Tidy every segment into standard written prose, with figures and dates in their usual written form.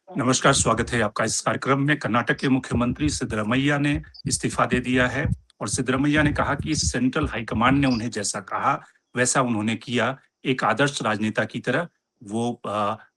नमस्कार, स्वागत है आपका इस कार्यक्रम में। कर्नाटक के मुख्यमंत्री सिद्धरमैया ने इस्तीफा दे दिया है और सिद्धरमैया ने कहा कि सेंट्रल हाईकमांड ने उन्हें जैसा कहा, वैसा उन्होंने किया। एक आदर्श राजनेता की तरह वो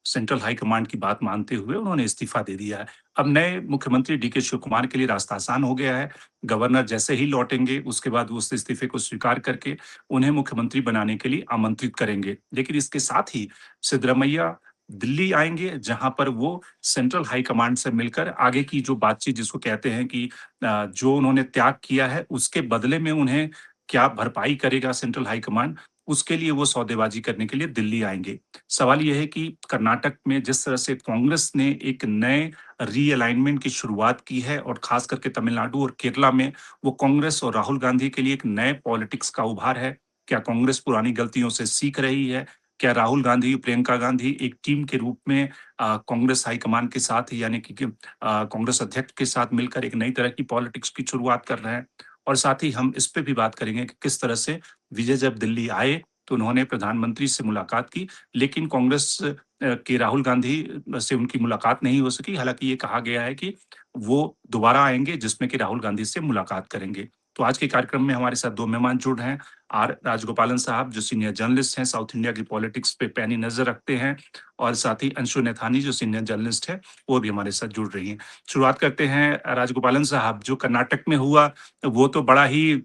सेंट्रल हाईकमांड की बात मानते हुए उन्होंने इस्तीफा दे दिया है। अब नए मुख्यमंत्री डीके शिवकुमार के लिए रास्ता आसान हो गया है। गवर्नर जैसे ही लौटेंगे, उसके बाद वो उस इस्तीफे को स्वीकार करके उन्हें मुख्यमंत्री बनाने के लिए आमंत्रित करेंगे। लेकिन इसके साथ ही सिद्धरमैया दिल्ली आएँगे, जहाँ पर वो सेंट्रल हाई कमांड से मिलकर आगे की जो बातचीत जिसको कहते हैं कि जो उन्होंने त्याग किया है, उसके बदले में उन्हें क्या भरपाई करेगा सेंट्रल हाई कमांड, उसके लिए वो सौदेबाजी करने के लिए दिल्ली आएँगे। सवाल ये है कि कर्नाटक में जिस तरह से कांग्रेस ने एक नए रीअलाइनमेंट की शुरुआत की है और खास करके तमिलनाडु और केरला में वो कांग्रेस और राहुल गांधी के लिए एक नए पॉलिटिक्स का उभार है। क्या कांग्रेस पुरानी गलतियों से सीख रही है? क्या राहुल गांधी, प्रियंका गांधी एक टीम के रूप में कांग्रेस हाईकमान के साथ यानी कि कांग्रेस अध्यक्ष के साथ मिलकर एक नई तरह की पॉलिटिक्स की शुरुआत कर रहे हैं? और साथ ही हम इस पे भी बात करेंगे कि किस तरह से विजय जब दिल्ली आए, तो उन्होंने प्रधानमंत्री से मुलाकात की, लेकिन कांग्रेस के राहुल गांधी से उनकी मुलाकात नहीं हो सकी। हालाँकि ये कहा गया है कि वो दोबारा आएँगे, जिसमें कि राहुल गांधी से मुलाकात करेंगे। तो आज के कार्यक्रम में हमारे साथ 2 मेहमान जुड़ रहे हैं। आर राजगोपालन साहब जो सीनियर जर्नलिस्ट हैं, साउथ इंडिया की पॉलिटिक्स पे पैनी नज़र रखते हैं और साथ ही अंशु नैथानी जो सीनियर जर्नलिस्ट है, वो भी हमारे साथ जुड़ रही हैं। शुरुआत करते हैं राजगोपालन साहब, जो कर्नाटक में हुआ, वो तो बड़ा ही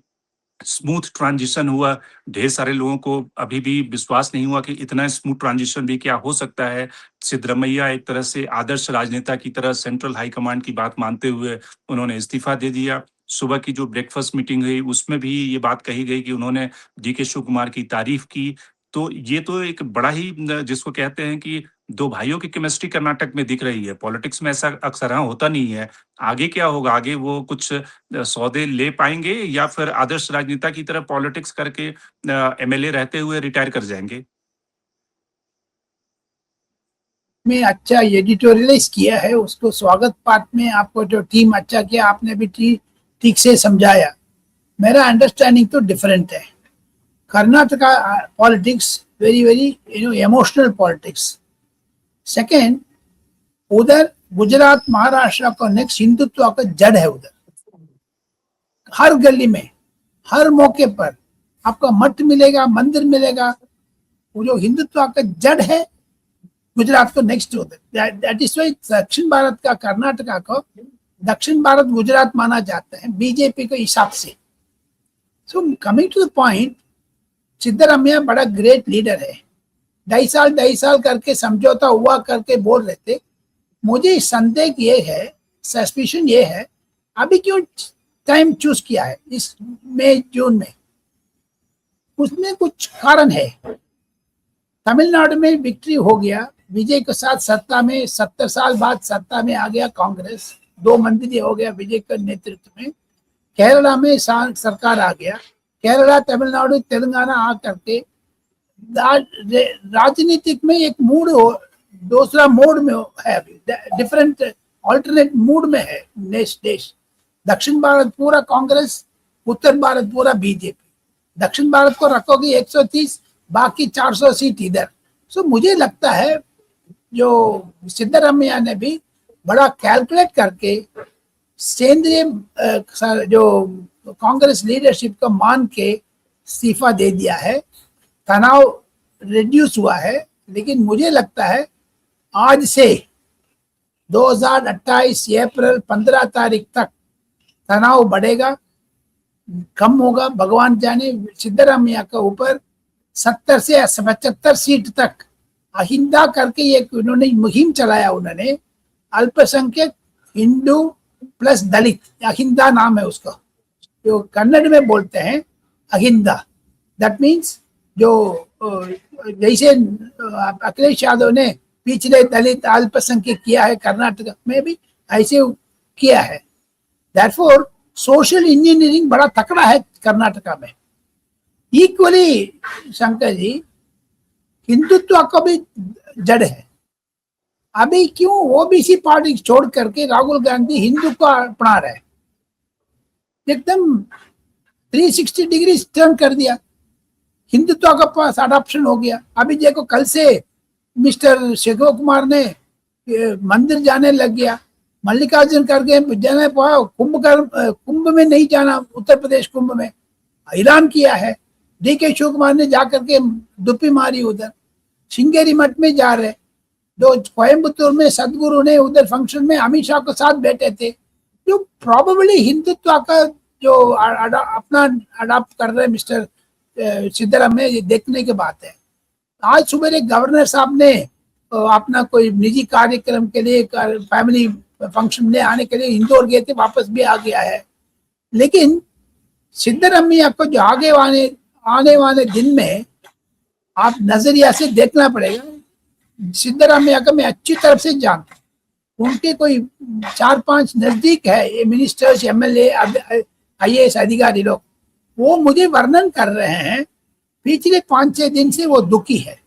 स्मूथ ट्रांजिशन हुआ। ढेर सारे लोगों को अभी भी विश्वास नहीं हुआ कि इतना स्मूथ ट्रांजिशन भी क्या हो सकता है। सिद्धरमैया एक तरह से आदर्श राजनेता की तरह सेंट्रल हाई कमांड की बात मानते हुए उन्होंने इस्तीफा दे दिया। सुबह की जो ब्रेकफास्ट मीटिंग हुई उसमें भी ये बात कही गई कि उन्होंने डीके शिवकुमार की तारीफ की। तो ये तो एक बड़ा ही जिसको कहते हैं कि 2 भाइयों की केमिस्ट्री कर्नाटक में दिख रही है। पॉलिटिक्स में ऐसा अक्सर होता नहीं है। आगे क्या होगा? आगे वो कुछ सौदे ले पाएँगे या फिर आदर्श राजनेता की तरह पॉलिटिक्स करके एमएलए रहते हुए रिटायर कर जाएँगे? में अच्छा एडिटोरियलाइज किया है, उसको स्वागत पार्ट में आपको जो टीम अच्छा किया, आपने भी ठीक से समझाया। मेरा अंडरस्टैंडिंग तो डिफरेंट है। Karnataka politics very very emotional politics. Second, उधर गुजरात महाराष्ट्र का नेक्स्ट हिंदुत्व का जड़ है। उधर हर गली में, हर मौके पर आपका मठ मिलेगा, मंदिर मिलेगा। वो जो हिंदुत्व का जड़ है गुजरात को नेक्स्ट होता है। दैट इज वाई दक्षिण भारत का कर्नाटका को दक्षिण भारत गुजरात माना जाता है बीजेपी के हिसाब से। So coming to the point, Siddaramaiah बड़ा ग्रेट लीडर है। 2.5 साल करके समझौता हुआ करके बोल रहे थे। मुझे संदेह ये है, सस्पिशन ये है, अभी क्यों टाइम चूज किया है इस मई जून में? उसमें कुछ कारण है। तमिलनाडु में विक्ट्री हो गया, विजय के साथ सत्ता में 70 साल बाद सत्ता में आ गया कांग्रेस। 2 मंत्री हो गया विजय के नेतृत्व में। केरला में सरकार आ गया। केरला, तमिलनाडु, तेलंगाना आ करके राजनीतिक में एक मूड हो, दूसरा मोड में है, डिफरेंट ऑल्टरनेट मूड में है देश। दक्षिण भारत पूरा कांग्रेस, उत्तर भारत पूरा बीजेपी। दक्षिण भारत को रखोगे 130, बाकी 400 सीट इधर। सो मुझे लगता है जो सिद्धरमैया ने भी बड़ा कैलकुलेट करके केंद्रीय जो कांग्रेस लीडरशिप को मान के इस्तीफा दे दिया है। तनाव रिड्यूस हुआ है, लेकिन मुझे लगता है आज से 2028 अप्रैल 15 तारीख तक तनाव बढ़ेगा, कम होगा। भगवान जाने। सिद्धरमैया के ऊपर 70 से 75 सीट तक अहिंदा करके एक उन्होंने मुहिम चलाया। उन्होंने अल्पसंख्यक, हिंदू प्लस दलित, अहिंदा नाम है उसका, जो कन्नड़ में बोलते हैं अहिंदा। दैट मीन्स जो जैसे अखिलेश यादव ने पिछड़े दलित अल्पसंख्यक किया है, कर्नाटक में भी ऐसे किया है। देयरफॉर सोशल इंजीनियरिंग बड़ा तकड़ा है कर्नाटका में। इक्वली शंकर जी, हिंदुत्व का भी जड़ है। अभी क्यों ओबीसी पार्टी छोड़ करके राहुल गांधी हिंदू को अपना रहे? एकदम 360 डिग्री टर्न कर दिया। हिंदुत्व का पास अडॉप्शन हो गया। अभी देखो, कल से मिस्टर शिव कुमार ने मंदिर जाने लग गया, मल्लिकार्जुन खड़गे जाने कुंभ में नहीं जाना, उत्तर प्रदेश कुंभ में ऐलान किया है। डीके शिव कुमार ने जाकर के डुप्पी मारी उधर, श्रृंगेरी मठ में जा रहे, जो कोयम्बतूर में सदगुरु ने उधर फंक्शन में अमित शाह के साथ बैठे थे, जो प्रोबेबली हिंदुत्व का जो अपना अडॉप्ट कर रहे मिस्टर सिद्धरामैया, ये देखने की बात है। आज सुबह एक गवर्नर साहब ने अपना कोई निजी कार्यक्रम के लिए, फैमिली फंक्शन में आने के लिए इंदौर गए थे, वापस भी आ गया है। लेकिन सिद्धरामैया को जो आने वाले दिन में आप नजरिया से देखना पड़ेगा। सिद्धरामैया का मैं अच्छी तरफ से जानता हूँ, उनके कोई 4-5 नजदीक है मिनिस्टर्स, एमएलए, आईएएस अधिकारी लोग, वो मुझे वर्णन कर रहे हैं पिछले 5-6 दिन से वो दुखी है।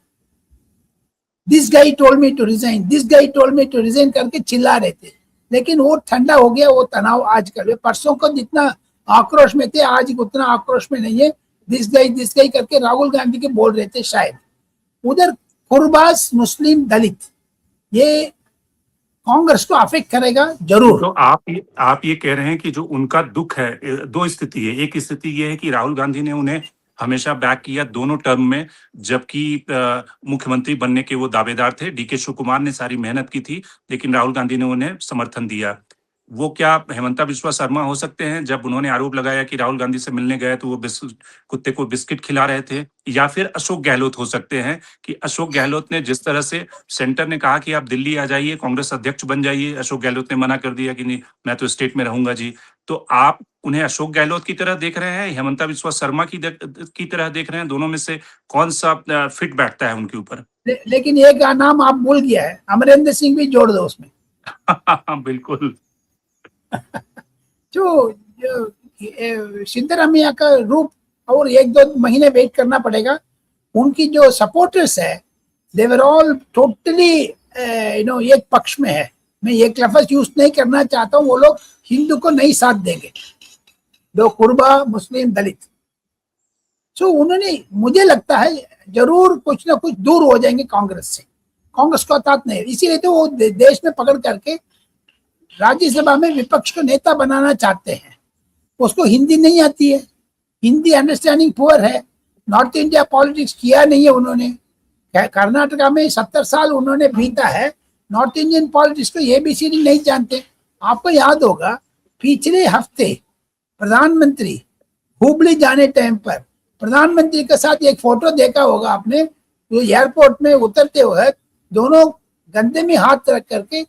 This guy told me to resign, this guy told me to resign करके चिल्ला रहे थे, लेकिन वो ठंडा हो गया वो तनाव आजकल। परसों को जितना आक्रोश में थे, आज उतना आक्रोश में नहीं है। दिस गाई करके राहुल गांधी के बोल रहे थे शायद। उधर कुर्बास मुस्लिम दलित, ये कांग्रेस को अफेक्ट करेगा जरूर। तो आप ये कह रहे हैं कि जो उनका दुख है, दो स्थिति है। एक स्थिति ये है कि राहुल गांधी ने उन्हें हमेशा बैक किया दोनों टर्म में, जबकि मुख्यमंत्री बनने के वो दावेदार थे। डीके शिव कुमार ने सारी मेहनत की थी, लेकिन राहुल गांधी ने उन्हें समर्थन दिया। वो क्या हेमंता बिस्वा शर्मा हो सकते हैं, जब उन्होंने आरोप लगाया कि राहुल गांधी से मिलने गए तो वो कुत्ते को बिस्किट खिला रहे थे? या फिर अशोक गहलोत हो सकते हैं कि अशोक गहलोत ने जिस तरह से सेंटर ने कहा कि आप दिल्ली आ जाइए, कांग्रेस अध्यक्ष बन जाइए, अशोक गहलोत ने मना कर दिया कि नहीं, मैं तो स्टेट में रहूंगा जी। तो आप उन्हें अशोक गहलोत की तरह देख रहे हैं, हेमंता बिस्वा शर्मा की तरह देख रहे हैं? दोनों में से कौन सा फिट बैठता है उनके ऊपर? लेकिन एक नाम आप भूल गया है, अमरिंदर सिंह भी जोड़ दो उसमें। बिल्कुल। जो सिद्धरामैया का रूप और 1-2 महीने वेट करना पड़ेगा। उनकी जो सपोर्टर्स है, दे वर ऑल टोटली एक पक्ष में है। मैं एक लफ्ज यूज नहीं करना चाहता हूँ, वो लोग हिंदू को नहीं साथ देंगे, जो कुर्बा मुस्लिम दलित। सो उन्होंने, मुझे लगता है जरूर कुछ ना कुछ दूर हो जाएंगे कांग्रेस से। कांग्रेस को अतात नहीं, इसीलिए तो वो देश में पकड़ करके राज्यसभा में विपक्ष को नेता बनाना चाहते हैं। उसको हिंदी नहीं आती है, हिंदी अंडरस्टैंडिंग पुअर है, नॉर्थ इंडिया पॉलिटिक्स किया नहीं है उन्होंने। कर्नाटका में 70 साल उन्होंने बीता है, नॉर्थ इंडियन पॉलिटिक्स को एबीसीडी नहीं जानते। आपको याद होगा पिछले हफ्ते प्रधानमंत्री हुबली जाने टाइम पर प्रधानमंत्री के साथ एक फोटो देखा होगा आपने, जो एयरपोर्ट में उतरते हुए दोनों गंदे में हाथ रख करके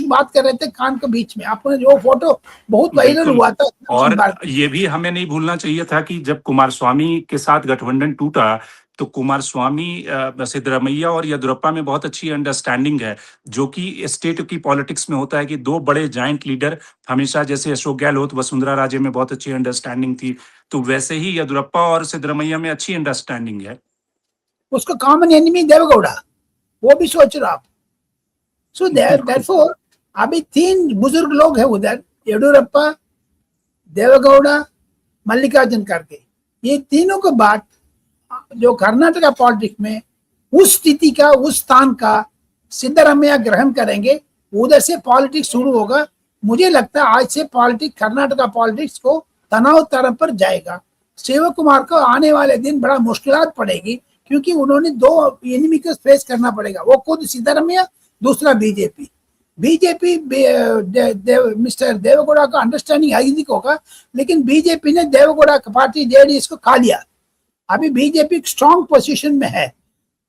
बात कर रहे थे कान के बीच में। आपने जो फोटो बहुत वायरल हुआ था। और ये भी हमें नहीं भूलना चाहिए था कि जब कुमारस्वामी के साथ गठबंधन टूटा तो कुमारस्वामी, सिद्धरामैया और येदियुरप्पा में बहुत अच्छी अंडरस्टैंडिंग है, जो कि स्टेट की पॉलिटिक्स में होता है कि दो बड़े जाइंट लीडर हमेशा, जैसे अशोक गहलोत वसुंधरा राजे में बहुत अच्छी अंडरस्टैंडिंग थी, तो वैसे ही येदियुरप्पा और सिद्धरामैया में अच्छी अंडरस्टैंडिंग है। उसका कॉमन एनिमी देवेगौड़ा, वो भी सोच रहा आप। सो देयरफॉर अभी 3 बुजुर्ग लोग हैं उधर, येदियुरप्पा, देवेगौड़ा, मल्लिकार्जुन खड़गे। ये तीनों के बाद जो कर्नाटका पॉलिटिक्स में उस स्थिति का, उस स्थान का सिद्धरामैया ग्रहण करेंगे, उधर से पॉलिटिक्स शुरू होगा। मुझे लगता है आज से पॉलिटिक्स, कर्नाटका पॉलिटिक्स को तनाव तरफ पर जाएगा। शिव कुमार को आने वाले दिन बड़ा मुश्किलात पड़ेगी, क्योंकि उन्होंने 2 एनिमी को फेस करना पड़ेगा। वो खुद सिद्धरामैया, दूसरा बीजेपी। मिस्टर देवेगौड़ा का अंडरस्टैंडिंग अधिक होगा, लेकिन बीजेपी ने देवेगौड़ा का पार्टी जेडीएस को खा लिया। अभी बीजेपी स्ट्रॉन्ग पोजीशन में है।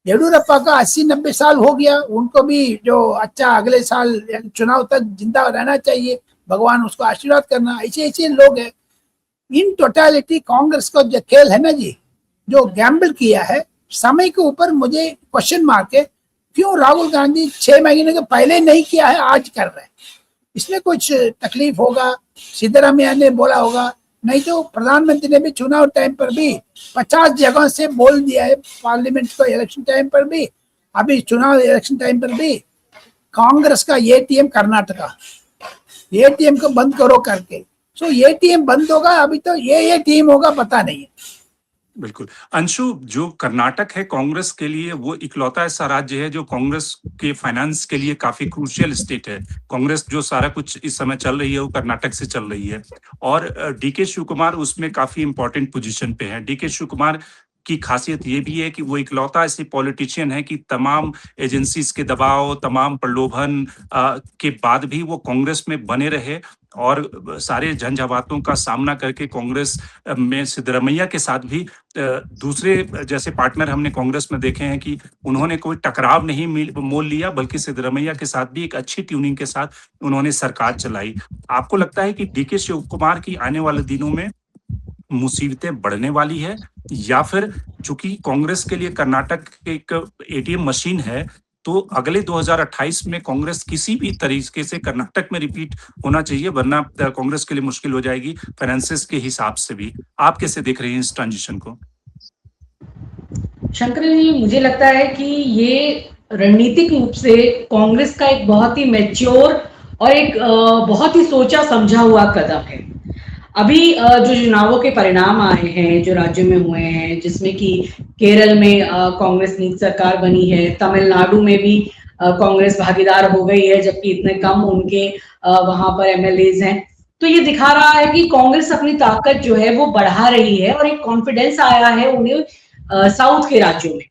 येदियुरप्पा का 80-90 साल हो गया, उनको भी जो अच्छा अगले साल चुनाव तक जिंदा रहना चाहिए, भगवान उसको आशीर्वाद करना। ऐसे लोग हैं। इन टोटालिटी कांग्रेस का जो खेल है ना जी, जो गैम्बल किया है समय के ऊपर, मुझे क्वेश्चन मार्क है क्यों राहुल गांधी 6 महीने के पहले नहीं किया है, आज कर रहे हैं। इसमें कुछ तकलीफ होगा, सिद्धरामैया ने बोला होगा, नहीं तो प्रधानमंत्री ने भी चुनाव टाइम पर भी 50 जगह से बोल दिया है, पार्लियामेंट को इलेक्शन टाइम पर भी, अभी चुनाव इलेक्शन टाइम पर भी, कांग्रेस का एटीएम कर्नाटका, एटीएम को बंद करो करके। सो एटीएम बंद होगा, अभी तो ये टीम होगा पता नहीं है। बिल्कुल। अंशु, जो कर्नाटक है कांग्रेस के लिए वो इकलौता ऐसा राज्य है जो कांग्रेस के फाइनेंस के लिए काफी क्रूशियल स्टेट है। कांग्रेस जो सारा कुछ इस समय चल रही है वो कर्नाटक से चल रही है और डीके शिव कुमार उसमें काफी इंपॉर्टेंट पोजीशन पे है। डीके शिव कुमार की खासियत ये भी है कि वो इकलौता ऐसे पॉलिटिशियन है कि तमाम एजेंसीज के दबाव, तमाम प्रलोभन के बाद भी वो कांग्रेस में बने रहे और सारे झंझावातों का सामना करके कांग्रेस में सिद्धरमैया के साथ भी दूसरे जैसे पार्टनर हमने कांग्रेस में देखे हैं कि उन्होंने कोई टकराव नहीं मोल लिया, बल्कि सिद्धरमैया के साथ भी एक अच्छी ट्यूनिंग के साथ उन्होंने सरकार चलाई। आपको लगता है कि डीके शिव कुमार की आने वाले दिनों में मुसीबतें बढ़ने वाली है, या फिर चूंकि कांग्रेस के लिए कर्नाटक एक एटीएम मशीन है, तो अगले 2028 में कांग्रेस किसी भी तरीके से कर्नाटक में रिपीट होना चाहिए, वरना कांग्रेस के लिए मुश्किल हो जाएगी फाइनेंसेस के हिसाब से भी। आप कैसे देख रहे हैं इस ट्रांजिशन को? शंकर जी, मुझे लगता है कि ये रणनीतिक रूप से कांग्रेस का एक बहुत ही मैच्योर और एक बहुत ही सोचा समझा हुआ कदम है। अभी जो चुनावों के परिणाम आए हैं जो राज्य में हुए हैं, जिसमें कि केरल में कांग्रेस नीति सरकार बनी है, तमिलनाडु में भी कांग्रेस भागीदार हो गई है, जबकि इतने कम उनके वहां पर एमएलएज हैं। तो ये दिखा रहा है कि कांग्रेस अपनी ताकत जो है वो बढ़ा रही है और एक कॉन्फिडेंस आया है उन्हें साउथ के राज्यों में।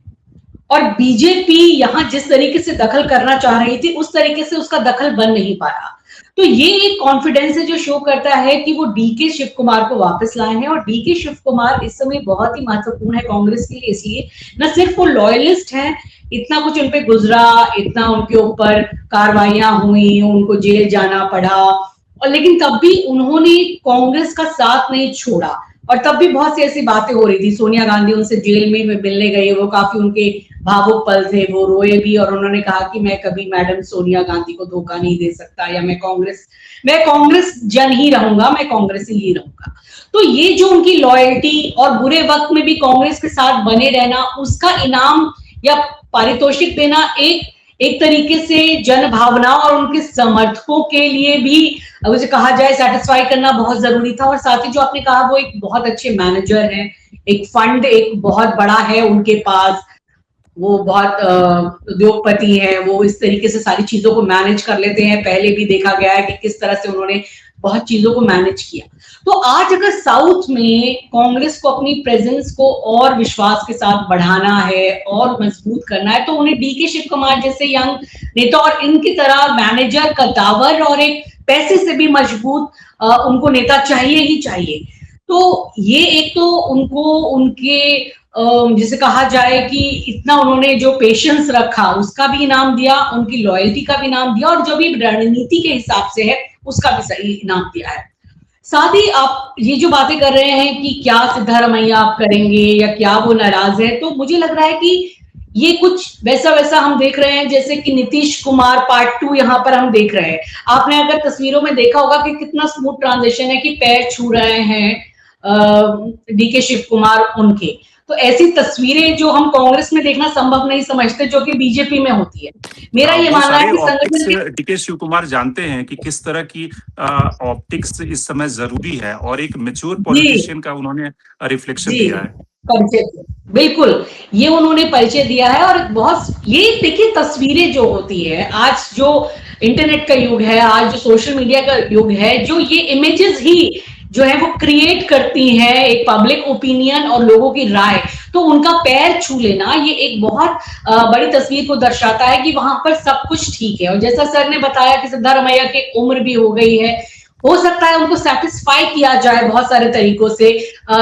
और बीजेपी यहाँ जिस तरीके से दखल करना चाह रही थी उस तरीके से उसका दखल बन नहीं पाया। तो ये एक कॉन्फिडेंस है जो शो करता है कि वो डीके शिव कुमार को वापस लाए हैं। और डीके शिव कुमार इस समय बहुत ही महत्वपूर्ण है कांग्रेस के लिए, इसलिए न सिर्फ वो लॉयलिस्ट हैं, इतना कुछ उनपे गुजरा, इतना उनके ऊपर कार्रवाइयां हुई, उनको जेल जाना पड़ा, और लेकिन तब भी उन्होंने कांग्रेस का साथ नहीं छोड़ा। और तब भी बहुत सी ऐसी बातें हो रही थी, सोनिया गांधी उनसे जेल में मिलने गई, वो काफी उनके भावुक पल थे, वो रोए भी और उन्होंने कहा कि मैं कभी मैडम सोनिया गांधी को धोखा नहीं दे सकता, या मैं कांग्रेस जन ही रहूंगा, मैं कांग्रेसी ही रहूंगा। तो ये जो उनकी लॉयल्टी और बुरे वक्त में भी कांग्रेस के साथ बने रहना, उसका इनाम या पारितोषिक देना एक तरीके से जन भावना और उनके समर्थकों के लिए भी मुझे कहा जाए सेटिस्फाई करना बहुत जरूरी था। और साथ ही जो आपने कहा वो एक बहुत अच्छे मैनेजर हैं, एक फंड एक बहुत बड़ा है उनके पास, वो बहुत उद्योगपति हैं, वो इस तरीके से सारी चीजों को मैनेज कर लेते हैं। पहले भी देखा गया है कि किस तरह से उन्होंने बहुत चीजों को मैनेज किया। तो आज अगर साउथ में कांग्रेस को अपनी प्रेजेंस को और विश्वास के साथ बढ़ाना है और मजबूत करना है, तो उन्हें डीके शिव कुमार जैसे यंग नेता और इनकी तरह मैनेजर, कद्दावर और एक पैसे से भी मजबूत उनको नेता चाहिए ही चाहिए। तो ये एक तो उनको उनके जिसे कहा जाए कि इतना उन्होंने जो पेशेंस रखा उसका भी इनाम दिया, उनकी लॉयल्टी का भी इनाम दिया, और जो भी रणनीति के हिसाब से है उसका भी सही इनाम दिया है। साथ ही आप ये जो बातें कर रहे हैं कि क्या सिद्धारमैया आप करेंगे या क्या वो नाराज है, तो मुझे लग रहा है कि ये कुछ वैसा हम देख रहे हैं जैसे कि नीतीश कुमार पार्ट 2 यहाँ पर हम देख रहे हैं। आपने अगर तस्वीरों में देखा होगा कि कितना स्मूथ ट्रांजिशन है कि पैर छू रहे हैं डीके शिव कुमार उनके। तो ऐसी तस्वीरें जो हम कांग्रेस में देखना संभव नहीं समझते, जो कि बीजेपी में होती है। मेरा ये मानना है कि संगठन डीके शिव कुमार जानते हैं कि किस तरह की ऑप्टिक्स इस समय जरूरी है, और एक मैच्योर पॉलिटिशियन का उन्होंने रिफ्लेक्शन दिया है। बिल्कुल, ये उन्होंने परिचय दिया है। और बहुत ये देखिए तस्वीरें जो होती है, आज जो इंटरनेट का युग है, आज जो सोशल मीडिया का युग है, जो ये इमेजेस ही जो है वो क्रिएट करती हैं एक पब्लिक ओपिनियन और लोगों की राय। तो उनका पैर छू लेना ये एक बहुत बड़ी तस्वीर को दर्शाता है कि वहां पर सब कुछ ठीक है। और जैसा सर ने बताया कि सिद्धारमैया की उम्र भी हो गई है, हो सकता है उनको सेटिस्फाई किया जाए बहुत सारे तरीकों से,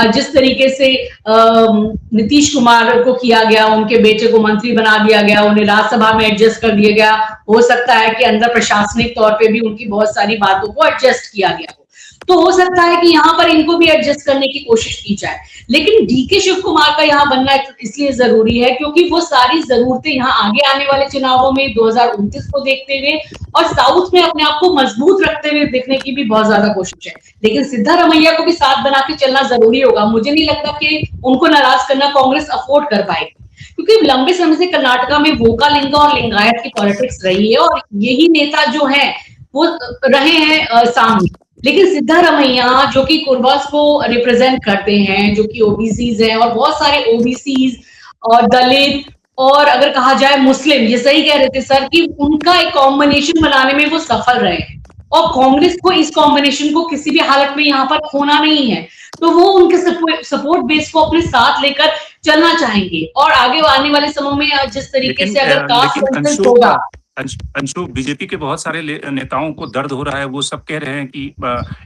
जिस तरीके से नीतीश कुमार को किया गया, उनके बेटे को मंत्री बना दिया गया, उन्हें राज्यसभा में एडजस्ट कर दिया गया। हो सकता है कि अंदर प्रशासनिक तौर पे भी उनकी बहुत सारी बातों को एडजस्ट किया गया हो, तो हो सकता है कि यहाँ पर इनको भी एडजस्ट करने की कोशिश की जाए। लेकिन डीके शिव कुमार का यहाँ बनना इसलिए जरूरी है क्योंकि वो सारी जरूरतें यहाँ आगे आने वाले चुनावों में 2029 को देखते हुए और साउथ में अपने आप को मजबूत रखते हुए देखने की भी बहुत ज्यादा कोशिश है। लेकिन सिद्धारमैया को भी साथ बना के चलना जरूरी होगा। मुझे नहीं लगता कि उनको नाराज करना कांग्रेस अफोर्ड कर पाएगी, क्योंकि लंबे समय से कर्नाटका में वोकालिंगा और लिंगायत की पॉलिटिक्स रही है और यही नेता जो है वो रहे हैं सामने। लेकिन सिद्धारमैया जो कि कुर्बास को रिप्रेजेंट करते हैं, जो कि ओबीसीज हैं, और बहुत सारे ओबीसीज और दलित और अगर कहा जाए मुस्लिम, ये सही कह रहे थे सर कि उनका एक कॉम्बिनेशन बनाने में वो सफल रहे हैं, और कांग्रेस को इस कॉम्बिनेशन को किसी भी हालत में यहाँ पर खोना नहीं है। तो वो उनके सपोर्ट बेस को अपने साथ लेकर चलना चाहेंगे, और आगे आने वाले समय में जिस तरीके से अगर कास्ट सेंसस होगा। अंशु, बीजेपी के बहुत सारे नेताओं को दर्द हो रहा है। वो सब कह रहे हैं कि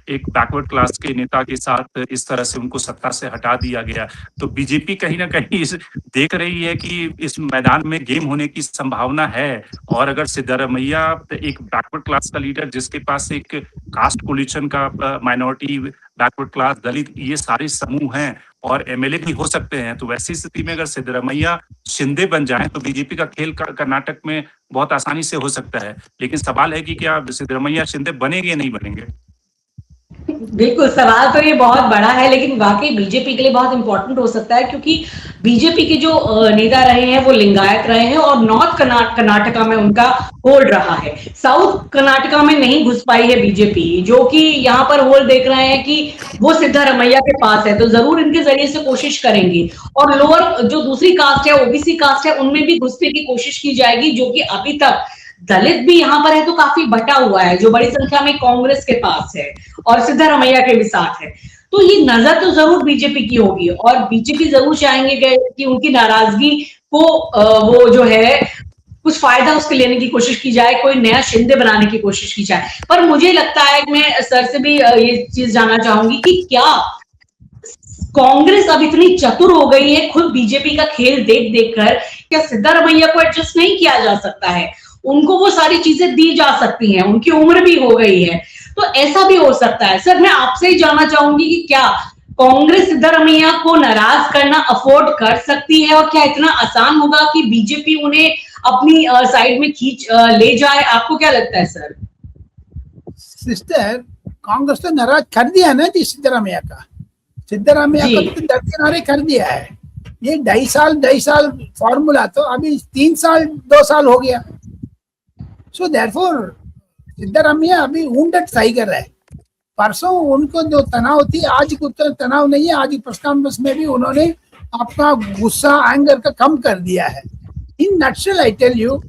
एक बैकवर्ड क्लास के नेता के साथ इस तरह से उनको सत्ता से हटा दिया गया। तो बीजेपी कहीं ना कहीं देख रही है कि इस मैदान में गेम होने की संभावना है। और अगर सिद्धारमैया एक बैकवर्ड क्लास का लीडर, जिसके पास एक कास्ट कोलिशन का, माइनॉरिटी, बैकवर्ड क्लास, दलित, ये सारे समूह हैं और एमएलए भी हो सकते हैं, तो वैसी स्थिति में अगर सिद्धारमैया शिंदे बन जाए तो बीजेपी का खेल कर्नाटक में बहुत आसानी से हो सकता है। लेकिन सवाल है कि क्या सिद्धारमैया शिंदे बनेंगे या नहीं बनेंगे? बिल्कुल, सवाल तो ये बहुत बड़ा है, लेकिन वाकई बीजेपी के लिए बहुत इंपॉर्टेंट हो सकता है, क्योंकि बीजेपी के जो नेता रहे हैं वो लिंगायत रहे हैं, और नॉर्थ कर्नाटका में उनका होल्ड रहा है। साउथ कर्नाटका में नहीं घुस पाई है बीजेपी, जो कि यहाँ पर होल्ड देख रहे हैं कि वो सिद्धारमैया के पास है, तो जरूर इनके जरिए से कोशिश करेंगे। और लोअर जो दूसरी कास्ट है, ओबीसी कास्ट है, उनमें भी घुसने की कोशिश की जाएगी, जो कि अभी तक दलित भी यहाँ पर है तो काफी बटा हुआ है, जो बड़ी संख्या में कांग्रेस के पास है और सिद्धारमैया के भी साथ है। तो ये नजर तो जरूर बीजेपी की होगी, और बीजेपी जरूर चाहेंगे कि उनकी नाराजगी को वो जो है कुछ फायदा उसके लेने की कोशिश की जाए, कोई नया शिंदे बनाने की कोशिश की जाए। पर मुझे लगता है, मैं सर से भी ये चीज जानना चाहूंगी कि क्या कांग्रेस अब इतनी चतुर हो गई है खुद बीजेपी का खेल देख देख कर, क्या सिद्धारमैया को एडजस्ट नहीं किया जा सकता है? उनको वो सारी चीजें दी जा सकती हैं, उनकी उम्र भी हो गई है, तो ऐसा भी हो सकता है। सर, मैं आपसे ही जानना चाहूंगी कि क्या कांग्रेस सिद्धारमैया को नाराज करना अफोर्ड कर सकती है, और क्या इतना आसान होगा कि बीजेपी उन्हें अपनी साइड में खींच ले जाए? आपको क्या लगता है सर? सिस्टर, कांग्रेस तो नाराज कर दिया ना जी सिद्धारमैया का। सिद्धारमैया को तो दरकिनारे कर दिया है। ये 2.5 साल फॉर्मूला तो अभी 3 साल 2 साल हो गया। सो देयरफॉर सिद्धारमैया अभी वुंडेड सही कर रहा है। परसों उनको जो तनाव थी, आज उतना तनाव नहीं है। आज प्रेस कॉन्फ्रेंस में भी उन्होंने अपना गुस्सा, एंगर का कम कर दिया है। In nutshell I tell you,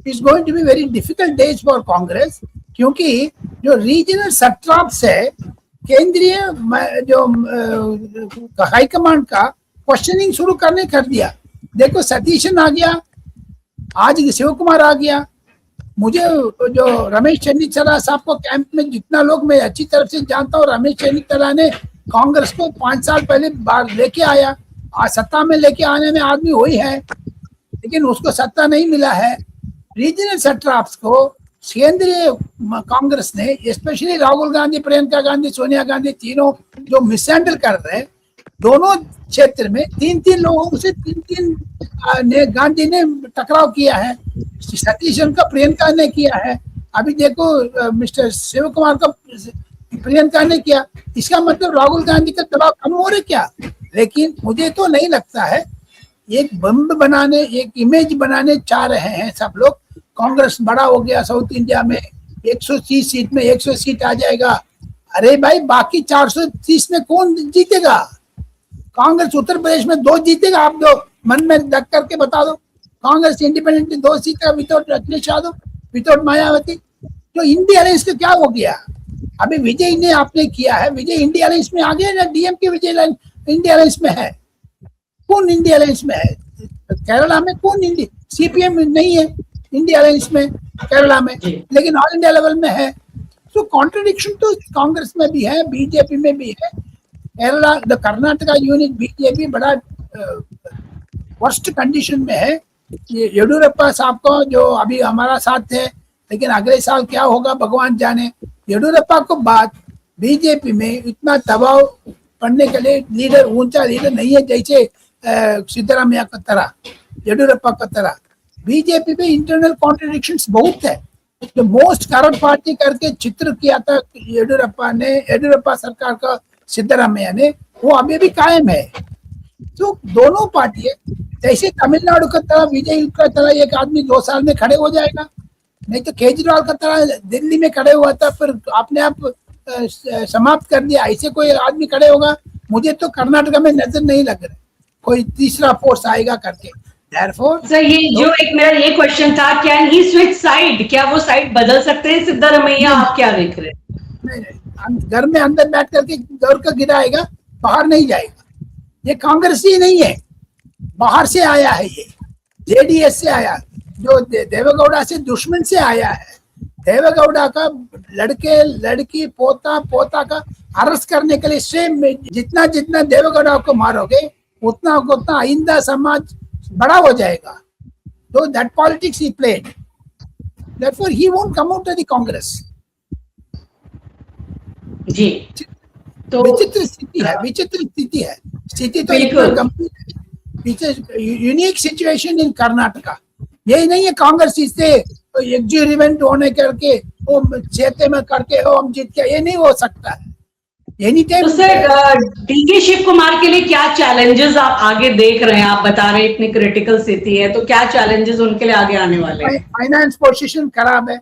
it's going to be very difficult days for Congress, क्योंकि जो रीजनल सट्राप्स है, केंद्रीय जो हाईकमांड का क्वेश्चनिंग शुरू करने कर दिया। देखो, सतीशन आ गया, आज शिव कुमार आ गया। मुझे जो रमेश चन्नीचला साहब को कैंप में जितना लोग मैं अच्छी तरह से जानता हूँ, रमेश चन्नीचला ने कांग्रेस को 5 साल पहले बार लेके आया। आज सत्ता में लेके आने में आदमी वही है, लेकिन उसको सत्ता नहीं मिला है। रीजनल सट्राप्स को केंद्रीय कांग्रेस ने, स्पेशली राहुल गांधी, प्रियंका गांधी, सोनिया गांधी, तीनों जो मिसहैंडल कर रहे हैं, दोनों क्षेत्र में 3-3 लोगों से 3-3 गांधी ने टकराव किया है। सतीशन का प्रियंका ने किया है। अभी देखो मिस्टर शिव कुमार का प्रियंका ने किया। इसका मतलब राहुल गांधी का दबाव कम हो रहा है क्या? लेकिन मुझे तो नहीं लगता है। एक बम्ब बनाने, एक इमेज बनाने चाह रहे हैं सब लोग। कांग्रेस बड़ा हो गया साउथ इंडिया में, 130 सीट में 100 सीट आ जाएगा। अरे भाई, बाकी 430 में कौन जीतेगा? कांग्रेस उत्तर प्रदेश में 2 जीतेगा। आप दो मन में रख करके बता दो। कांग्रेस इंडिपेंडेंट 2 सीट का, विदाउट अखिलेश यादव, विदाउट मायावती। जो इंडिया अलायंस का क्या हो गया? अभी विजय ने आपने किया है, विजय इंडिया अलायंस में आ गया ना? डीएमके विजय इंडिया अलायंस में है। कौन इंडिया अलायंस में है? केरला में कौन इंडिया? सीपीएम नहीं है इंडिया अलायंस में केरला में, लेकिन ऑल इंडिया लेवल में है। तो कॉन्ट्रडिक्शन तो कांग्रेस में भी है, बीजेपी में भी है। Kerala, the Karnataka unit BJP बड़ा वर्स्ट कंडीशन में है। ये येडियुरप्पा साहब को, जो अभी हमारा साथ है, लेकिन अगले साल क्या होगा भगवान जाने। येडियुरप्पा को बाद बीजेपी में इतना दबाव पड़ने के लिए लीडर, ऊंचा लीडर नहीं है जैसे सिद्धरामैया का तरह, येडियुरप्पा का तरह। बीजेपी में इंटरनल कॉन्ट्रडिक्शंस बहुत है। जो मोस्ट करप्ट पार्टी करके चित्र किया था येडियुरप्पा सरकार का सिद्धरामैया ने, वो अभी भी कायम है। तो दोनों पार्टी है, जैसे तमिलनाडु का तरह, विजय का तरह एक आदमी 2 साल में खड़े हो जाएगा, नहीं तो केजरीवाल का तरह दिल्ली में खड़े हुआ था, फिर अपने आप समाप्त कर दिया, ऐसे कोई आदमी खड़े होगा? मुझे तो कर्नाटक में नजर नहीं लग रहा कोई तीसरा फोर्स आएगा करके। Therefore, सर ये जो एक मेरा ये क्वेश्चन था, कैन ही स्विच साइड, क्या वो साइड बदल सकते हैं सिद्धारमैया? आप क्या देख रहे हैं? नहीं, घर में अंदर बैठ करके दौड़ कर गिराएगा, बाहर नहीं जाएगा। ये कांग्रेस ही नहीं है, बाहर से आया है, ये जेडीएस से आया, जो देवेगौड़ा से दुश्मन से आया है। देवेगौड़ा का लड़के लड़की पोता पोता का अरेस्ट करने के लिए सेम, जितना जितना देवेगौड़ा को मारोगे उतना उतना आइंदा समाज बड़ा हो जाएगा। तो that politics he played, therefore he won't come out of the Congress। जी, तो विचित्र स्थिति है, विचित्र स्थिति है, स्थिति तो बिल्कुल गंभीर, यूनिक सिचुएशन इन कर्नाटका। यही नहीं है कांग्रेस इससे एग्जीरिमेंट होने करके वो क्षेत्र में करके हो हम जीत के, ये नहीं हो सकता है। तो सर डीके शिव कुमार के लिए क्या चैलेंजेस आप आगे देख रहे हैं? आप बता रहे हैं इतनी क्रिटिकल स्थिति है, तो क्या चैलेंजेस उनके लिए आगे आने वाले हैं? फाइनेंस पोजीशन खराब है,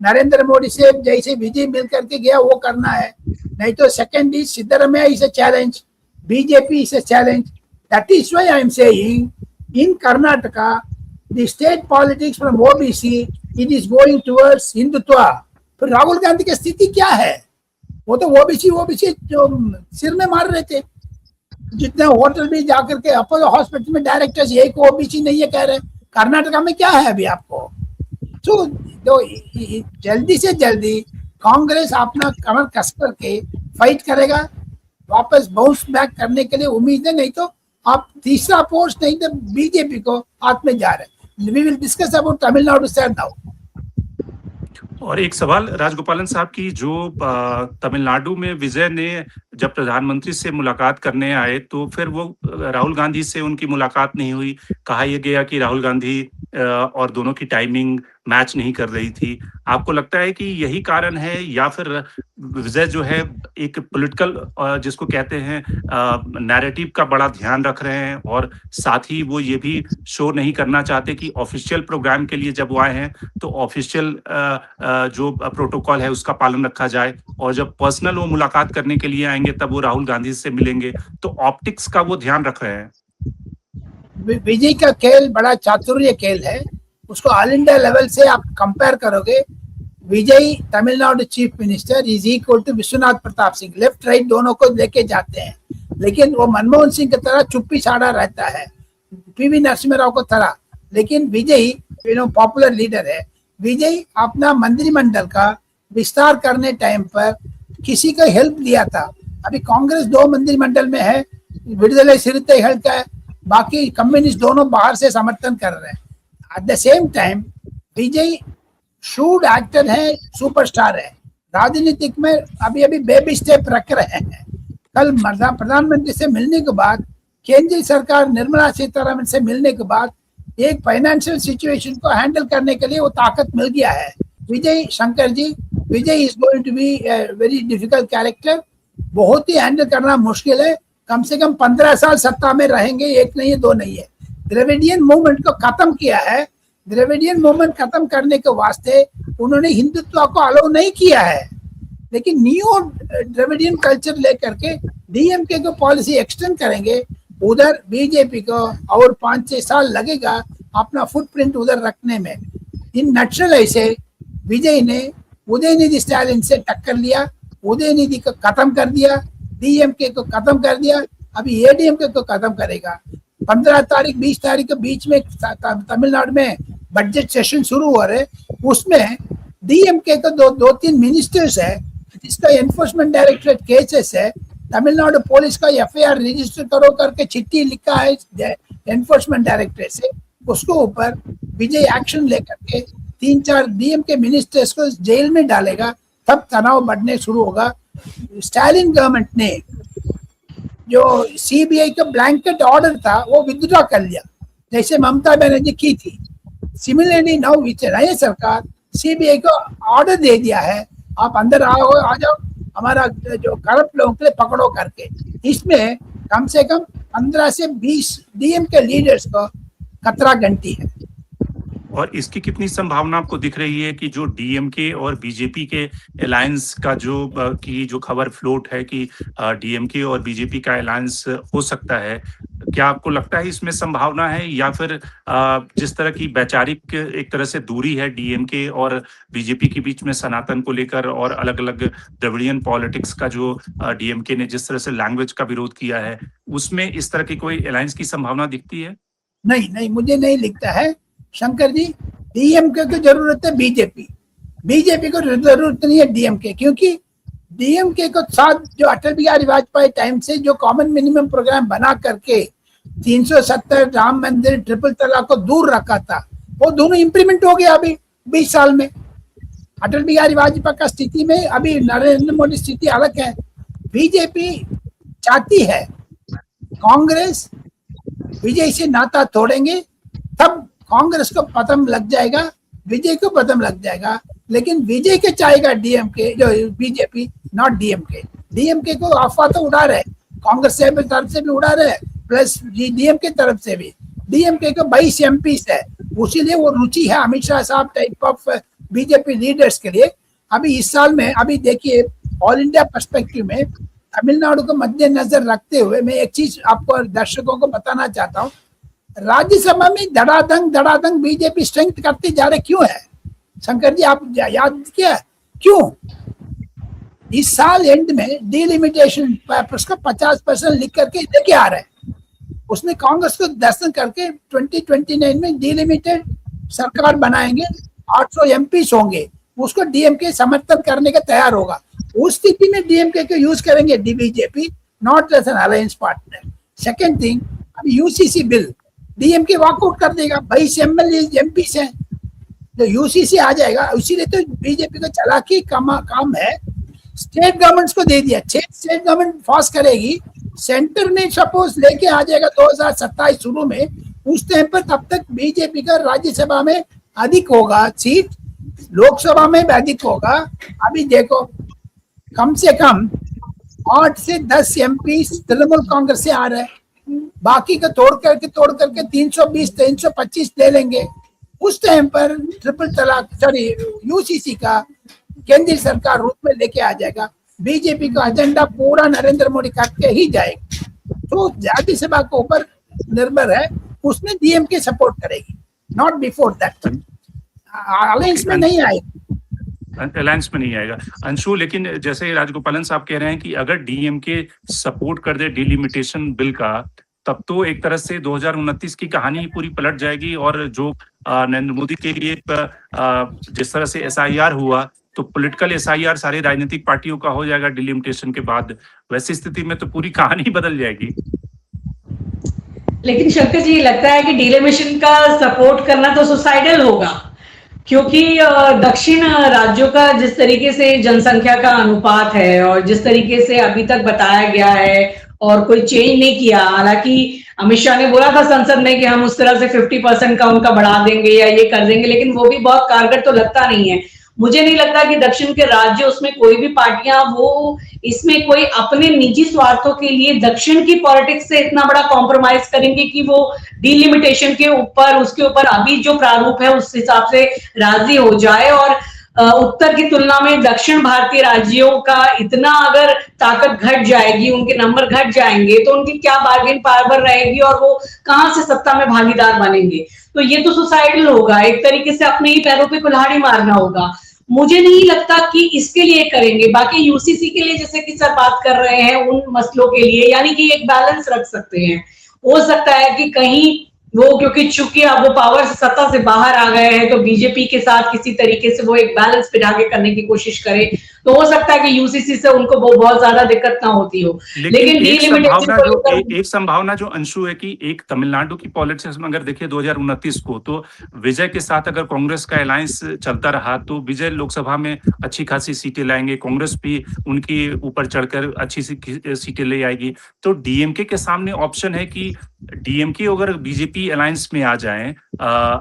नरेंद्र मोदी से जैसे विजय मिल करके गया वो करना है, नहीं तो second is Siddaramaiah is a challenge, BJP is a challenge. That is why I am saying in Karnataka the state politics from OBC it is going towards Hindutva. फिर राहुल गांधी की स्थिति क्या है? वो तो ओबीसी जो सिर में मार रहे थे, जितने होटल भी जाकर के अपोलो हॉस्पिटल में डायरेक्टर्स एक ओबीसी नहीं है कह रहे। कर्नाटका में क्या है अभी आपको? तो जल्दी से जल्दी कांग्रेस अपना कमर कस करके फाइट करेगा, वापस बाउंस बैक करने के लिए उम्मीद है, नहीं तो आप तीसरा फोर्स नहीं तो बीजेपी को हाथ में जा रहे। We will discuss about Tamil Nadu sir now. और एक सवाल राजगोपालन साहब की, जो तमिलनाडु में विजय ने जब प्रधानमंत्री से मुलाकात करने आए तो फिर वो राहुल गांधी से उनकी मुलाकात नहीं हुई। कहा यह गया कि राहुल गांधी और दोनों की टाइमिंग मैच नहीं कर रही थी। आपको लगता है कि यही कारण है, या फिर विजय जो है एक पॉलिटिकल जिसको कहते हैं नैरेटिव का बड़ा ध्यान रख रहे हैं, और साथ ही वो ये भी शो नहीं करना चाहते कि ऑफिशियल प्रोग्राम के लिए जब वो आए हैं तो ऑफिशियल जो प्रोटोकॉल है उसका पालन रखा जाए, और जब पर्सनल वो मुलाकात करने के लिए आएंगे तब वो राहुल गांधी से मिलेंगे, तो ऑप्टिक्स का वो ध्यान रख रहे हैं। विजय का खेल बड़ा चातुर्य खेल है, उसको ऑल इंडिया लेवल से आप कंपेयर करोगे, Vijay Tamil Nadu chief minister is equal to Vishwanath Pratap Singh, left right दोनों को लेके जाते हैं, लेकिन वो मनमोहन सिंह की तरह चुप्पी साड़ा रहता है, पीवी नरसिम्हा राव को तरह। लेकिन विजय पॉपुलर लीडर है। विजय अपना मंत्रिमंडल का विस्तार करने टाइम पर किसी को हेल्प दिया था। अभी कांग्रेस 2 मंत्रिमंडल में है, विडुदलाई सिरुते हेल्प है, बाकी कम्युनिस्ट दोनों बाहर से समर्थन कर रहे हैं। At the same time Vijay should actor है, सुपरस्टार है, राजनीतिक में अभी अभी बेबी स्टेप रख रहे हैं। कल प्रधानमंत्री से मिलने के बाद, केंद्रीय सरकार निर्मला सीतारमण से मिलने के बाद एक फाइनेंशियल सिचुएशन को हैंडल करने के लिए वो ताकत मिल गया है। Vijay Shankar ji, Vijay is going to be very difficult character, बहुत ही हैंडल करना मुश्किल है। कम से कम 15 साल सत्ता में रहेंगे, एक नहीं है 2 नहीं है। द्रविडियन मूवमेंट को खत्म किया है, द्रविडियन मूवमेंट खत्म करने के वास्ते उन्होंने हिंदुत्व को अलाउ नहीं किया है, लेकिन न्यू द्रविडियन कल्चर लेकर के डीएमके को पॉलिसी एक्सटेंड करेंगे, उधर बीजेपी को और 5-6 साल लगेगा अपना फुटप्रिंट उधर रखने में। इन नक्सल ऐसे विजय ने उदयनिधि स्टालिन से टक्कर लिया, उदयनिधि को खत्म कर दिया, डीएमके को खत्म कर दिया, अभी एडीएमके को खत्म करेगा। 15 तारीख 20 तारीख के बीच में तमिलनाडु में बजट सेशन शुरू हो रहे, उसमें डीएमके को 2-3 मिनिस्टर्स है जिसका एनफोर्समेंट डायरेक्टरेट केसेस है, तमिलनाडु पुलिस का एफआईआर रजिस्टर करो करके चिट्ठी लिखा है एनफोर्समेंट डायरेक्टरेट से, उसको ऊपर विजय एक्शन लेकर के 3-4 डीएमके मिनिस्टर्स को जेल में डालेगा, तब तनाव बढ़ने शुरू होगा। स्टालिन गवर्नमेंट ने जो सीबीआई का ब्लैंकेट ऑर्डर था वो विथड्रॉ कर लिया, जैसे ममता बनर्जी की थी। सिमिलरली नाउ नई सरकार सीबीआई को ऑर्डर दे दिया है, आप अंदर आ जाओ, हमारा जो करप्ट लोगों के लिए पकड़ो करके। इसमें कम से कम 15 से 20 डीएम के लीडर्स को खतरा घंटी है। और इसकी कितनी संभावना आपको दिख रही है कि जो डीएमके और बीजेपी के अलायंस का जो खबर फ्लोट है कि डीएमके और बीजेपी का अलायंस हो सकता है, क्या आपको लगता है इसमें संभावना है, या फिर जिस तरह की वैचारिक एक तरह से दूरी है डीएमके और बीजेपी के बीच में सनातन को लेकर, और अलग अलग द्रविडियन पॉलिटिक्स का जो डीएमके ने जिस तरह से लैंग्वेज का विरोध किया है, उसमें इस तरह की कोई अलायंस की संभावना दिखती है? नहीं नहीं, मुझे नहीं लिखता है शंकर जी। डीएमके को जरूरत है बीजेपी, बीजेपी को जरूरत नहीं है डीएमके, क्योंकि डीएमके को साथ जो अटल बिहारी वाजपेयी टाइम से जो कॉमन मिनिमम प्रोग्राम बना करके 370 राम मंदिर, ट्रिपल तलाक को दूर रखा था, वो दोनों इंप्लीमेंट हो गया अभी 20 साल में। अटल बिहारी वाजपेयी का स्थिति में अभी नरेंद्र मोदी स्थिति अलग है। बीजेपी चाहती है कांग्रेस विजय से नाता तोड़ेंगे, तब कांग्रेस को पतन लग जाएगा, विजय को पतन लग जाएगा, लेकिन विजय के चाहेगा डीएमके, जो बीजेपी, नॉट डीएमके। डीएमके को अफवाह तो उड़ा रहे, कांग्रेस से तरफ से भी उड़ा रहे, प्लस डीएमके तरफ से भी। डीएमके को 22 एमपी है, उसीलिए वो रुचि है अमित शाह साहब टाइप ऑफ बीजेपी लीडर्स के लिए। अभी इस साल में अभी देखिए, ऑल इंडिया पर्सपेक्टिव में तमिलनाडु को मद्देनजर रखते हुए मैं एक चीज आपको दर्शकों को बताना चाहता हूँ, राज्यसभा में धड़ाधड़ बीजेपी स्ट्रेंथ करते जा रहे, क्यों है शंकर जी? आप याद किया क्यों? इस साल एंड में डिलिमिटेशन पेपर्स का 50% लिख करके लेके आ रहे हैं। उसने कांग्रेस को दर्शन करके 2029 में डिलिमिटेड सरकार बनाएंगे, 800 एमपी होंगे, उसको डीएमके समर्थन करने का तैयार होगा। उस स्थिति में डीएमके को यूज करेंगे BJP, not as an alliance partner. Second thing, अभी यूसीसी बिल डीएमके वॉकआउट कर देगा, 22 एमपी है, तो यूसीसी आ जाएगा। इसीलिए तो बीजेपी को चालाकी काम है, स्टेट गवर्नमेंट्स को दे दिया, स्टेट गवर्नमेंट पास करेगी, सेंटर में सपोज लेके आ जाएगा 2027 शुरू में, उस टाइम पर तब तक बीजेपी का राज्यसभा में अधिक होगा सीट, लोकसभा में भी अधिक होगा। अभी देखो, कम से कम 8 से 10 एमपी तृणमूल कांग्रेस से आ रहे हैं, बाकी का तोड़ करके 320-325 ले लेंगे। उस टाइम पर ट्रिपल तलाक यूसीसी का केंद्रीय सरकार रूप में लेके आ जाएगा। बीजेपी का एजेंडा पूरा नरेंद्र मोदी करके ही जाएगा, तो राज्यसभा के ऊपर निर्भर है, उसमें डीएमके सपोर्ट करेगी, नॉट बिफोर दैट। अलायंस में नहीं आएगा, अलायंस में नहीं आएगा अंशु। लेकिन जैसे राजगोपालन साहब कह रहे हैं कि अगर डीएमके सपोर्ट कर दे डिलिमिटेशन बिल का, तब तो एक तरह से 2029 की कहानी पूरी पलट जाएगी, और जो नरेंद्र मोदी के लिए जिस तरह से एसआईआर हुआ, तो पॉलिटिकल एसआईआर सारे राजनीतिक पार्टियों का हो जाएगा डिलिमिटेशन के बाद, वैसी स्थिति में तो पूरी कहानी बदल जाएगी। लेकिन शंकर जी, लगता है कि डिलिमिटेशन का सपोर्ट करना तो सुसाइडल होगा, क्योंकि दक्षिण राज्यों का जिस तरीके से जनसंख्या का अनुपात है और जिस तरीके से अभी तक बताया गया है और कोई चेंज नहीं किया, हालांकि अमित शाह ने बोला था संसद में कि हम उस तरह से 50% का उनका बढ़ा देंगे या ये कर देंगे, लेकिन वो भी बहुत कारगर तो लगता नहीं है। मुझे नहीं लगता कि दक्षिण के राज्य, उसमें कोई भी पार्टियां वो इसमें कोई अपने निजी स्वार्थों के लिए दक्षिण की पॉलिटिक्स से इतना बड़ा कॉम्प्रोमाइज करेंगे कि वो डिलिमिटेशन के ऊपर, उसके ऊपर अभी जो प्रारूप है उस हिसाब से राजी हो जाए। और उत्तर की तुलना में दक्षिण भारतीय राज्यों का इतना अगर ताकत घट जाएगी, उनके नंबर घट जाएंगे, तो उनकी क्या बार्गेन पावर रहेगी और वो कहां से सत्ता में भागीदार बनेंगे? तो ये तो सुसाइडल होगा, एक तरीके से अपने ही पैरों पे कुल्हाड़ी मारना होगा। मुझे नहीं लगता कि इसके लिए करेंगे। बाकी यूसीसी के लिए जैसे कि सर बात कर रहे हैं, उन मसलों के लिए यानी कि एक बैलेंस रख सकते हैं। हो सकता है कि कहीं वो, क्योंकि चूंकि अब वो पावर से, सत्ता से बाहर आ गए हैं, तो बीजेपी के साथ किसी तरीके से वो एक बैलेंस फिर आगे करने की कोशिश करे, तो हो सकता है कि यूसीसी से उनको वो बहुत ज्यादा दिक्कत ना होती हो। लेकिन एक संभावना जो अंशु है कि एक तमिलनाडु की पॉलिटिक्स में अगर देखिए 2029 को, तो विजय के साथ अगर कांग्रेस का अलायंस चलता रहा तो विजय लोकसभा में अच्छी खासी सीटें लाएंगे, कांग्रेस भी उनकी ऊपर चढ़कर अच्छी सी सीटें ले आएगी। तो डीएमके के सामने ऑप्शन है कि डीएमके अगर बीजेपी डीएमके अलायंस में आ जाएं,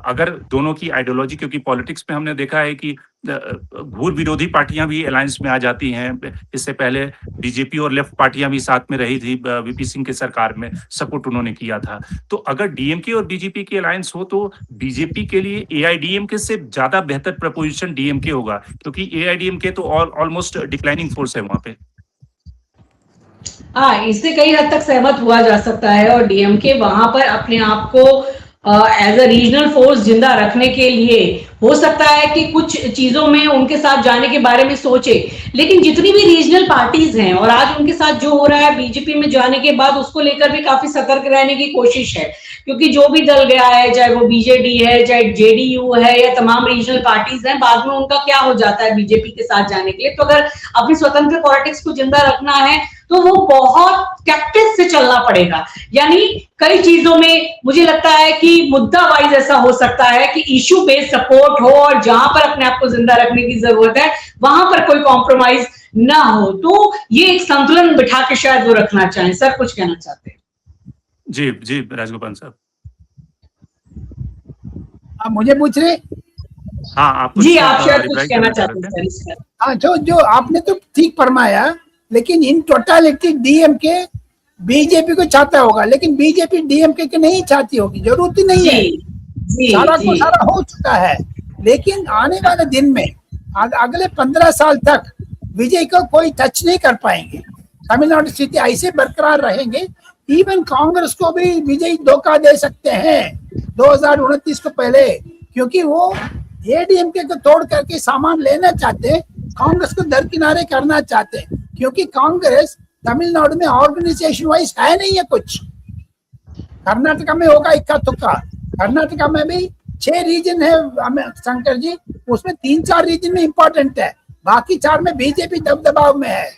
अगर दोनों की आइडियोलॉजी, क्योंकि पॉलिटिक्स में हमने देखा है कि घूर विरोधी पार्टियां भी अलायंस में आ जाती हैं। इससे पहले बीजेपी और लेफ्ट पार्टियां भी साथ में रही थी, वीपी सिंह के सरकार में सपोर्ट उन्होंने किया था। तो अगर डीएमके और बीजेपी की अलायंस हो तो बीजेपी के लिए एआईडीएमके से ज्यादा बेहतर प्रपोजिशन डीएमके होगा, क्योंकि एआईडीएमके तो ऑलमोस्ट डिक्लाइनिंग फोर्स है वहां पे। हाँ, इससे कई हद तक सहमत हुआ जा सकता है, और डीएमके वहां पर अपने आप को एज अ रीजनल फोर्स जिंदा रखने के लिए हो सकता है कि कुछ चीजों में उनके साथ जाने के बारे में सोचे, लेकिन जितनी भी रीजनल पार्टीज हैं और आज उनके साथ जो हो रहा है बीजेपी में जाने के बाद, उसको लेकर भी काफी सतर्क रहने की कोशिश है, क्योंकि जो भी दल गया है, चाहे वो बीजेडी है, चाहे जेडीयू है, या तमाम रीजनल पार्टीज हैं, बाद में उनका क्या हो जाता है बीजेपी के साथ जाने के लिए। तो अगर अपनी स्वतंत्र पॉलिटिक्स को जिंदा रखना है तो वो बहुत टैक्टिस से चलना पड़ेगा। यानी कई चीजों में मुझे लगता है कि मुद्दा वाइज ऐसा हो सकता है कि इश्यू बेस्ड सपोर्ट हो, और जहां पर अपने आप को जिंदा रखने की जरूरत है वहां पर कोई कॉम्प्रोमाइज ना हो। तो ये एक संतुलन बिठा के शायद वो रखना चाहें। सर कुछ कहना चाहते हैं? जी जी राजगोपाल साहब, आप मुझे पूछ रहे? हाँ आप जी, आप शायद कुछ कहना चाहते हैं सर। हाँ, जो आपने तो ठीक फरमाया, लेकिन इन टोटालिटी डीएमके बीजेपी को चाहता होगा, लेकिन बीजेपी डीएमके के नहीं चाहती होगी, जरूरत ही नहीं है। सारा को सारा हो चुका है। लेकिन आने वाले दिन में अगले 15 साल तक विजय को कोई टच नहीं कर पाएंगे। तमिलनाडु स्थिति ऐसे बरकरार रहेंगे, इवन कांग्रेस को भी विजय धोखा दे सकते हैं 2029 को पहले, क्योंकि वो एडीएमके को तोड़ करके सामान लेना चाहते हैं, कांग्रेस को दरकिनारे करना चाहते हैं, क्योंकि कांग्रेस तमिलनाडु में ऑर्गेनाइजेशन वाइज है नहीं है कुछ। कर्नाटका में होगा इक्का तुक्का, कर्नाटका में भी 6 रीजन है शंकर जी, उसमें 3-4 रीजन में इंपॉर्टेंट है, बाकी 4 में बीजेपी दबदबाव में है।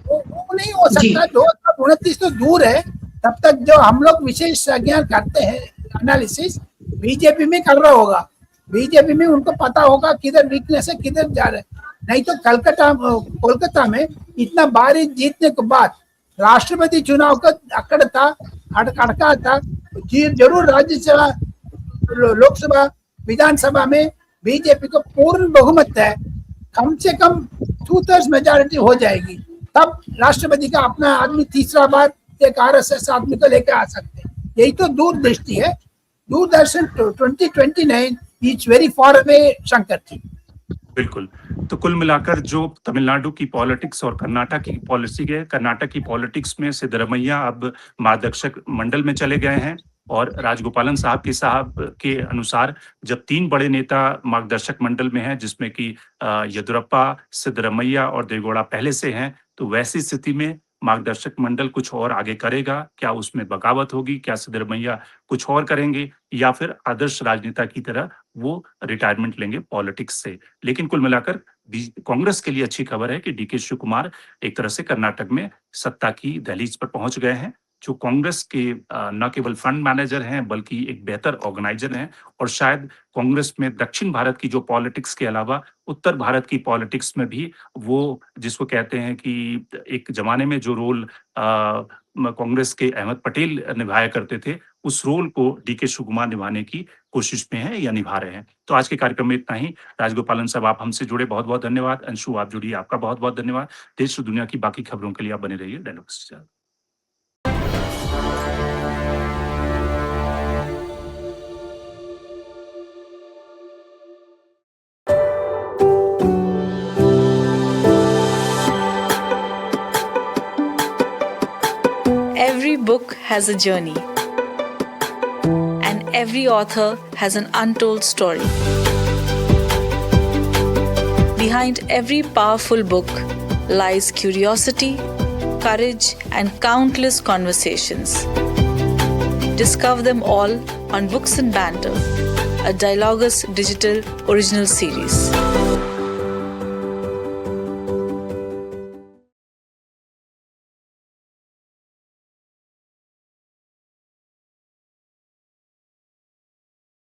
वो नहीं हो सकता। 2029 तो दूर है, तब तक जो हम लोग विशेष ज्ञान करते हैं एनालिसिस, बीजेपी में कर रहा होगा। बीजेपी में उनको पता होगा किधर वीकनेस है, किधर जा रहे हैं। नहीं तो कोलकाता में इतना भारी जीतने के बाद राष्ट्रपति चुनाव का अड़का था, जरूर राज्यसभा, लोकसभा, विधानसभा में बीजेपी को पूर्ण बहुमत है, कम से कम 2/3 मेजॉरिटी हो जाएगी, तब राष्ट्रपति का अपना आदमी तीसरा बार एक आरएसएस आदमी को लेकर आ सकते हैं। यही तो दूरदृष्टि है। Doordarshan 2029 is very far away Shankar ji. बिल्कुल। तो कुल मिलाकर जो तमिलनाडु की पॉलिटिक्स और कर्नाटक की पॉलिसी है, कर्नाटक की पॉलिटिक्स में सिद्धरमैया अब मार्गदर्शक मंडल में चले गए हैं, और राजगोपालन साहब के अनुसार जब 3 बड़े नेता मार्गदर्शक मंडल में हैं, जिसमें कि येदियुरप्पा, सिद्धरमैया और देवेगौड़ा पहले से हैं, तो वैसी स्थिति में मार्गदर्शक मंडल कुछ और आगे करेगा, क्या उसमें बगावत होगी, क्या सिद्धरमैया कुछ और करेंगे, या फिर आदर्श राजनेता की तरह वो रिटायरमेंट लेंगे पॉलिटिक्स से। लेकिन कुल मिलाकर कांग्रेस के लिए अच्छी खबर है कि डीके शिवकुमार एक तरह से कर्नाटक में सत्ता की दहलीज पर पहुंच गए हैं, जो कांग्रेस के न केवल फंड मैनेजर हैं बल्कि एक बेहतर ऑर्गेनाइजर हैं, और शायद कांग्रेस में दक्षिण भारत की जो पॉलिटिक्स के अलावा उत्तर भारत की पॉलिटिक्स में भी वो जिसको कहते हैं कि एक जमाने में जो रोल कांग्रेस के अहमद पटेल निभाया करते थे, उस रोल को डीके शिवकुमार निभाने की कोशिश में है या निभा रहे हैं। तो आज के कार्यक्रम में इतना ही। राजगोपालन साहब आप हमसे जुड़े, बहुत बहुत धन्यवाद। अंशु आप जुड़ी, आपका बहुत बहुत धन्यवाद। देश और दुनिया की बाकी खबरों के लिए आप बने रहिए डायलॉग के साथ। Every book has a journey, and every author has an untold story. Behind every powerful book lies curiosity, courage, and countless conversations. Discover them all on Books and Banter, a Dialogus Digital original series.